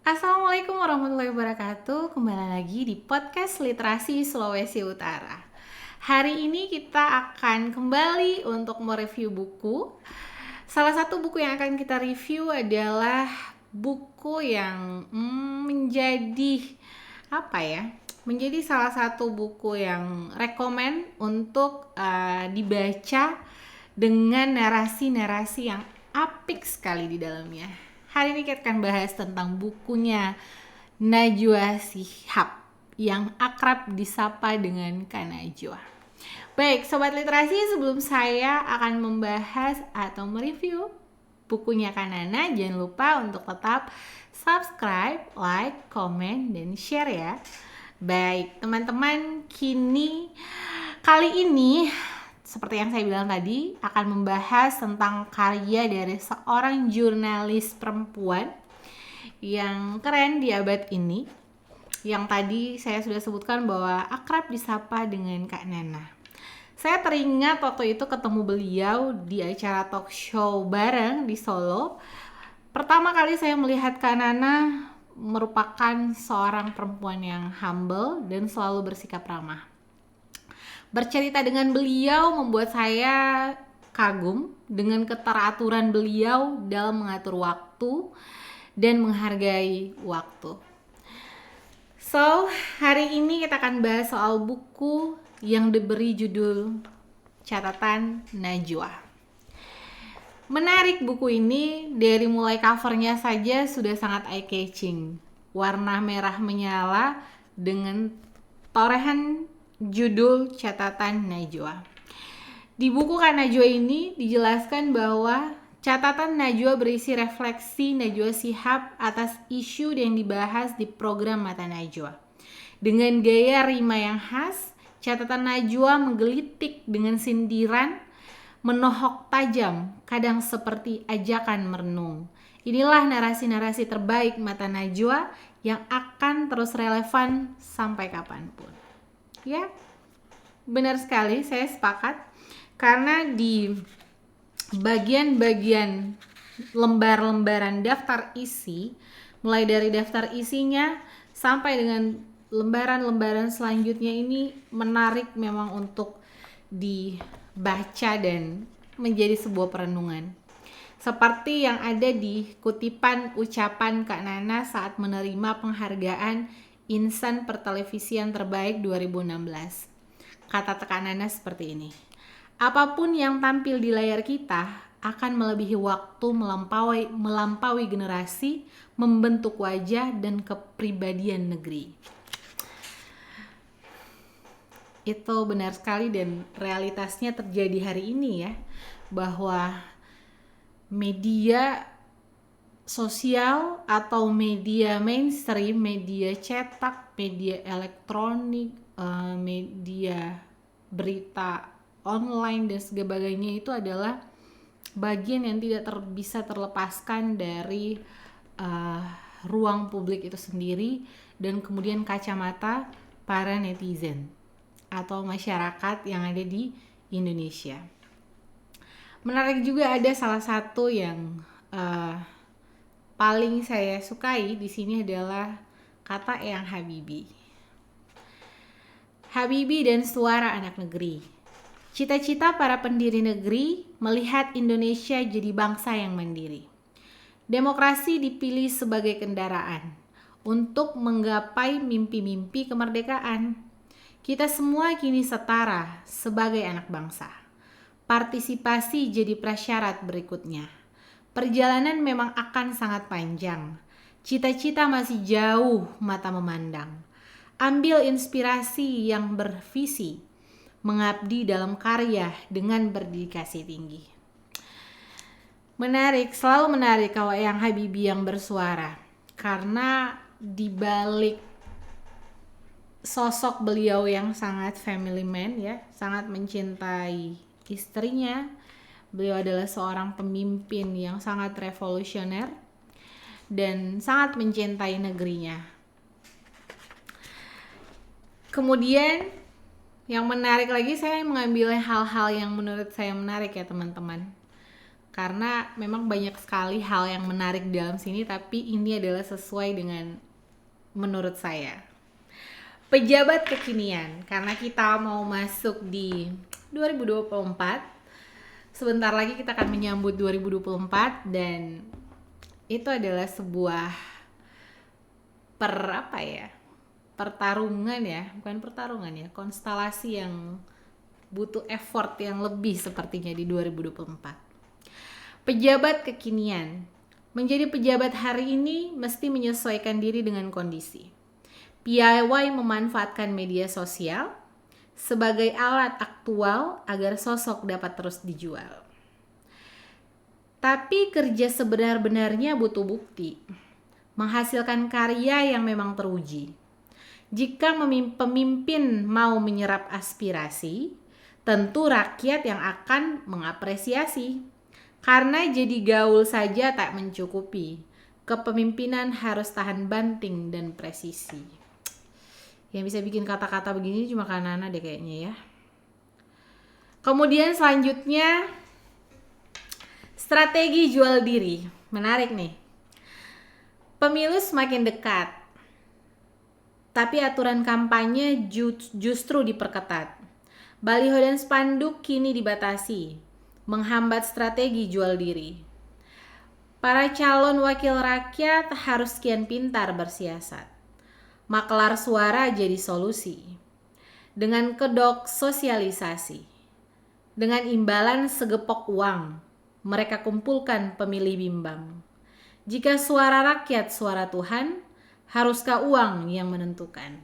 Assalamualaikum warahmatullahi wabarakatuh. Kembali lagi di podcast Literasi Sulawesi Utara. Hari ini kita akan kembali untuk mereview buku. Salah satu buku yang akan kita review adalah buku yang menjadi menjadi salah satu buku yang rekomen untuk dibaca dengan narasi-narasi yang apik sekali di dalamnya. Hari ini kita akan bahas tentang bukunya Najwa Shihab yang akrab disapa dengan Kak Najwa. Baik, Sobat Literasi, sebelum saya akan membahas atau mereview bukunya Kak Nana, jangan lupa untuk tetap subscribe, like, komen, dan share ya. Baik, teman-teman, kali ini seperti yang saya bilang tadi, akan membahas tentang karya dari seorang jurnalis perempuan yang keren di abad ini, yang tadi saya sudah sebutkan bahwa akrab disapa dengan Kak Nana. Saya teringat waktu itu ketemu beliau di acara talk show bareng di Solo. Pertama kali saya melihat Kak Nana merupakan seorang perempuan yang humble dan selalu bersikap ramah. Bercerita dengan beliau membuat saya kagum dengan keteraturan beliau dalam mengatur waktu dan menghargai waktu. So, hari ini kita akan bahas soal buku yang diberi judul Catatan Najwa. Menarik buku ini, dari mulai covernya saja sudah sangat eye-catching. Warna merah menyala dengan torehan judul Catatan Najwa. Di buku Kak Najwa ini dijelaskan bahwa catatan Najwa berisi refleksi Najwa Shihab atas isu yang dibahas di program Mata Najwa. Dengan gaya rima yang khas, catatan Najwa menggelitik dengan sindiran, menohok tajam, kadang seperti ajakan merenung. Inilah narasi-narasi terbaik Mata Najwa yang akan terus relevan sampai kapanpun. Ya, benar sekali, saya sepakat. Karena di bagian-bagian lembar-lembaran daftar isi, mulai dari daftar isinya sampai dengan lembaran-lembaran selanjutnya, ini menarik memang untuk dibaca dan menjadi sebuah perenungan. Seperti yang ada di kutipan ucapan Kak Nana saat menerima penghargaan Insan Pertelevisian Terbaik 2016. Kata Kak Nana seperti ini: apapun yang tampil di layar kita akan melebihi waktu melampaui generasi, membentuk wajah dan kepribadian negeri. Itu benar sekali dan realitasnya terjadi hari ini ya, bahwa media sosial atau media mainstream, media cetak, media elektronik, media berita online dan sebagainya itu adalah bagian yang tidak bisa terlepaskan dari ruang publik itu sendiri dan kemudian kacamata para netizen atau masyarakat yang ada di Indonesia. Menarik juga, ada salah satu yang paling saya sukai di sini adalah kata Eyang Habibie. Habibie dan suara anak negeri. Cita-cita para pendiri negeri melihat Indonesia jadi bangsa yang mandiri. Demokrasi dipilih sebagai kendaraan untuk menggapai mimpi-mimpi kemerdekaan. Kita semua kini setara sebagai anak bangsa. Partisipasi jadi prasyarat berikutnya. Perjalanan memang akan sangat panjang. Cita-cita masih jauh mata memandang. Ambil inspirasi yang bervisi. Mengabdi dalam karya dengan berdedikasi tinggi. Menarik, selalu menarik kalau Eyang Habibie yang bersuara. Karena di balik sosok beliau yang sangat family man ya, sangat mencintai istrinya, beliau adalah seorang pemimpin yang sangat revolusioner dan sangat mencintai negerinya. Kemudian yang menarik lagi, saya mengambil hal-hal yang menurut saya menarik ya teman-teman. karena memang banyak sekali hal yang menarik dalam sini, tapi ini adalah sesuai dengan menurut saya. Pejabat kekinian, karena kita mau masuk di 2024. Sebentar lagi kita akan menyambut 2024 dan itu adalah sebuah konstelasi yang butuh effort yang lebih sepertinya di 2024. Pejabat kekinian. Menjadi pejabat hari ini mesti menyesuaikan diri dengan kondisi. Piawai memanfaatkan media sosial sebagai alat aktual agar sosok dapat terus dijual. Tapi kerja sebenar-benarnya butuh bukti, menghasilkan karya yang memang teruji. Jika pemimpin mau menyerap aspirasi, tentu rakyat yang akan mengapresiasi. Karena jadi gaul saja tak mencukupi, kepemimpinan harus tahan banting dan presisi. Yang bisa bikin kata-kata begini cuma Kanana deh kayaknya ya. Kemudian selanjutnya, strategi jual diri. Menarik nih. Pemilu semakin dekat, tapi aturan kampanye justru diperketat. Baliho dan spanduk kini dibatasi, menghambat strategi jual diri. Para calon wakil rakyat harus kian pintar bersiasat. Maklar suara jadi solusi. Dengan kedok sosialisasi. Dengan imbalan segepok uang, mereka kumpulkan pemilih bimbang. Jika suara rakyat suara Tuhan, haruskah uang yang menentukan?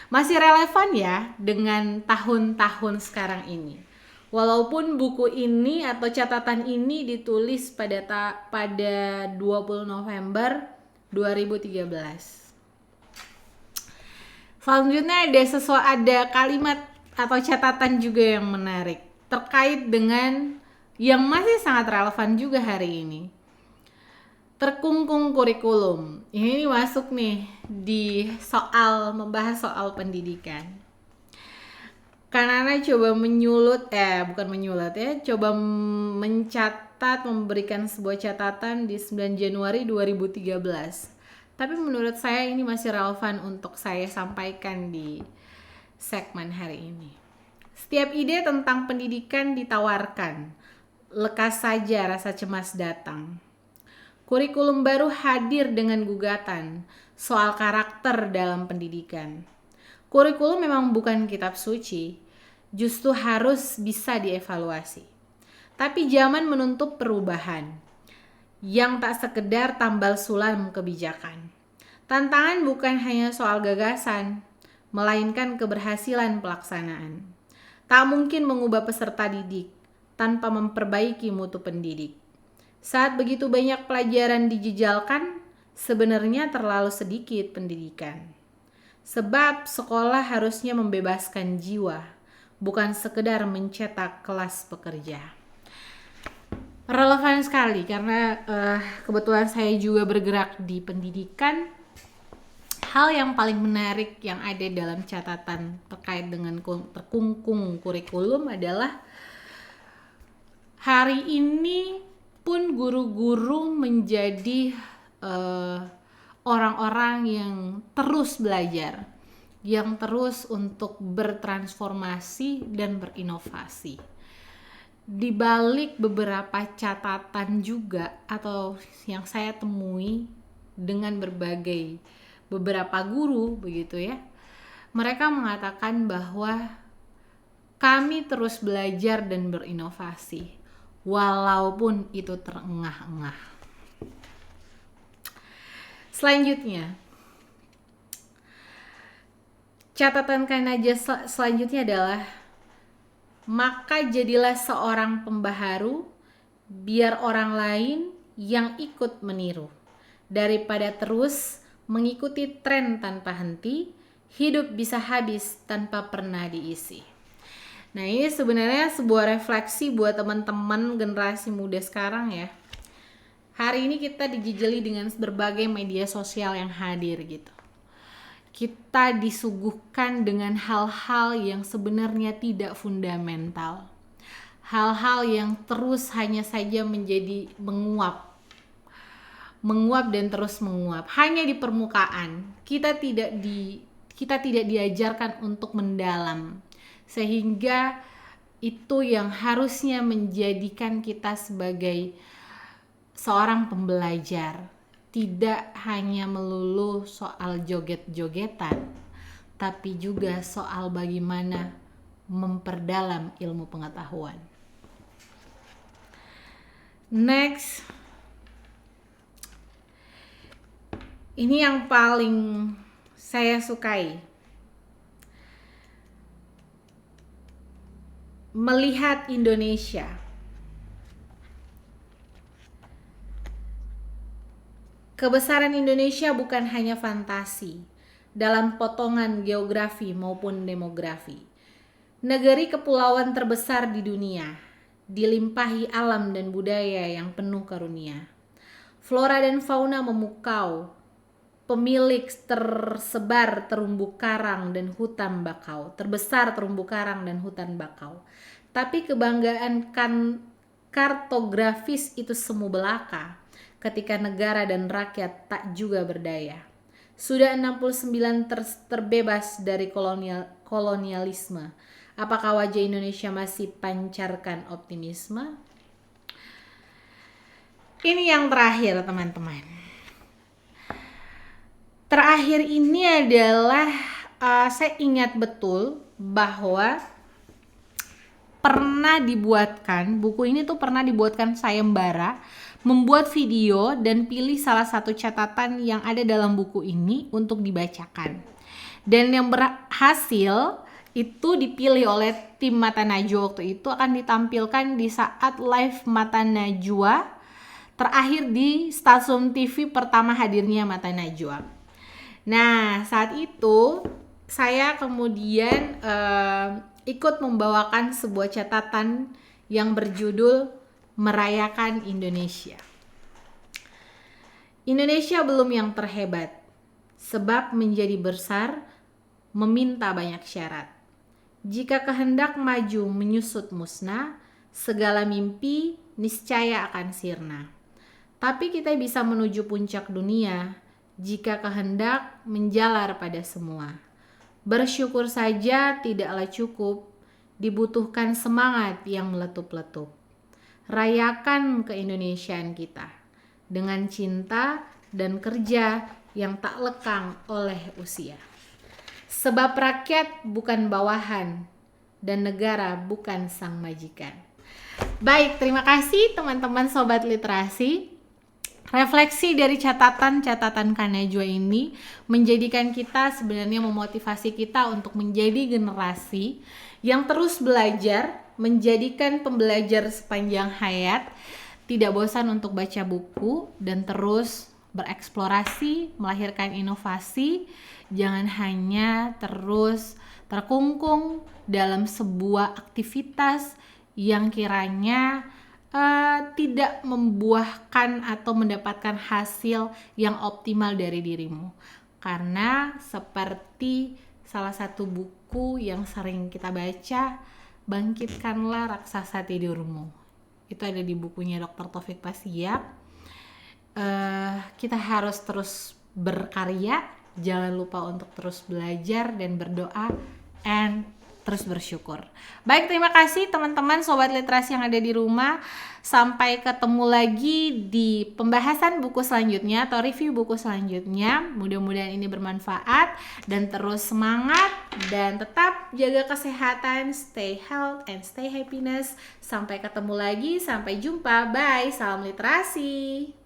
Masih relevan ya dengan tahun-tahun sekarang ini. Walaupun buku ini atau catatan ini ditulis pada 20 November 2013. Selanjutnya ada kalimat atau catatan juga yang menarik terkait dengan yang masih sangat relevan juga hari ini. Terkungkung kurikulum. Ini masuk nih di membahas soal pendidikan. Kanana coba coba mencatat, memberikan sebuah catatan di 9 Januari 2013. Tapi menurut saya ini masih relevan untuk saya sampaikan di segmen hari ini. Setiap ide tentang pendidikan ditawarkan, lekas saja rasa cemas datang. Kurikulum baru hadir dengan gugatan soal karakter dalam pendidikan. Kurikulum memang bukan kitab suci, justru harus bisa dievaluasi. Tapi zaman menuntut perubahan, yang tak sekedar tambal sulam kebijakan. Tantangan bukan hanya soal gagasan, melainkan keberhasilan pelaksanaan. Tak mungkin mengubah peserta didik tanpa memperbaiki mutu pendidik. Saat begitu banyak pelajaran dijejalkan, sebenarnya terlalu sedikit pendidikan. Sebab sekolah harusnya membebaskan jiwa, bukan sekedar mencetak kelas pekerja. Relevan sekali karena kebetulan saya juga bergerak di pendidikan. Hal yang paling menarik yang ada dalam catatan terkait dengan terkungkung kurikulum adalah hari ini pun guru-guru menjadi orang-orang yang terus belajar, yang terus untuk bertransformasi dan berinovasi. Di balik beberapa catatan juga atau yang saya temui dengan beberapa guru begitu ya, mereka mengatakan bahwa kami terus belajar dan berinovasi walaupun itu terengah-engah. Selanjutnya, catatan Kanaja selanjutnya adalah, maka jadilah seorang pembaharu biar orang lain yang ikut meniru, daripada terus mengikuti tren tanpa henti, hidup bisa habis tanpa pernah diisi. Nah, ini sebenarnya sebuah refleksi buat teman-teman generasi muda sekarang ya. Hari ini kita dijejeli dengan berbagai media sosial yang hadir gitu. Kita disuguhkan dengan hal-hal yang sebenarnya tidak fundamental. hal-hal yang terus hanya saja menjadi menguap dan terus menguap hanya di permukaan. Kita tidak diajarkan untuk mendalam, sehingga itu yang harusnya menjadikan kita sebagai seorang pembelajar. Tidak hanya melulu soal joget-jogetan, tapi juga soal bagaimana memperdalam ilmu pengetahuan. Next, ini yang paling saya sukai. Melihat Indonesia. Kebesaran Indonesia bukan hanya fantasi dalam potongan geografi maupun demografi. Negeri kepulauan terbesar di dunia, dilimpahi alam dan budaya yang penuh karunia. Flora dan fauna memukau, pemilik terbesar terumbu karang dan hutan bakau. Tapi kebanggaan kartografis itu semu belaka ketika negara dan rakyat tak juga berdaya. Sudah 69 terbebas dari kolonialisme. Apakah wajah Indonesia masih pancarkan optimisme? Ini yang terakhir, teman-teman. Terakhir ini adalah saya ingat betul bahwa buku ini tuh pernah dibuatkan sayembara, membuat video dan pilih salah satu catatan yang ada dalam buku ini untuk dibacakan. Dan yang berhasil itu dipilih oleh tim Mata Najwa waktu itu, akan ditampilkan di saat live Mata Najwa terakhir di stasiun TV pertama hadirnya Mata Najwa. Nah, saat itu saya kemudian ikut membawakan sebuah catatan yang berjudul Merayakan Indonesia. Indonesia belum yang terhebat, sebab menjadi besar meminta banyak syarat. Jika kehendak maju menyusut musnah, segala mimpi niscaya akan sirna. Tapi kita bisa menuju puncak dunia jika kehendak menjalar pada semua. Bersyukur saja tidaklah cukup, dibutuhkan semangat yang meletup-letup. Rayakan keindonesiaan kita dengan cinta dan kerja yang tak lekang oleh usia. Sebab rakyat bukan bawahan dan negara bukan sang majikan. Baik, terima kasih teman-teman Sobat Literasi. Refleksi dari catatan-catatan Kak Najwa ini menjadikan kita sebenarnya memotivasi kita untuk menjadi generasi yang terus belajar, menjadikan pembelajar sepanjang hayat, tidak bosan untuk baca buku dan terus bereksplorasi, melahirkan inovasi, jangan hanya terus terkungkung dalam sebuah aktivitas yang kiranya tidak membuahkan atau mendapatkan hasil yang optimal dari dirimu. Karena seperti salah satu buku yang sering kita baca, Bangkitkanlah Raksasa Tidurmu. Itu ada di bukunya Dr. Taufik Pasiyap. Kita harus terus berkarya, jangan lupa untuk terus belajar dan berdoa, and terus bersyukur. Baik, terima kasih teman-teman Sobat Literasi yang ada di rumah. Sampai ketemu lagi di pembahasan buku selanjutnya atau review buku selanjutnya. Mudah-mudahan ini bermanfaat dan terus semangat dan tetap jaga kesehatan, stay health and stay happiness. Sampai ketemu lagi, sampai jumpa. Bye, salam literasi.